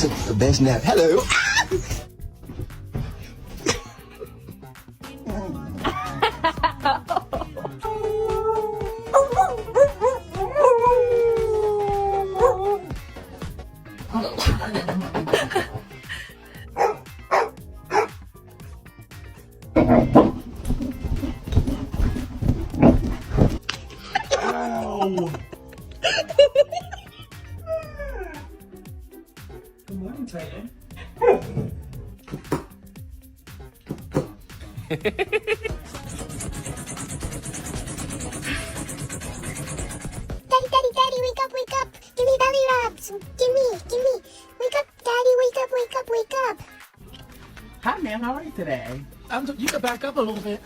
That's the best nap. Hello. Good morning, Titan. Daddy, wake up. Give me belly rubs. Give me. Wake up, Daddy, wake up. Hi, ma'am. How are you today? You can back up a little bit.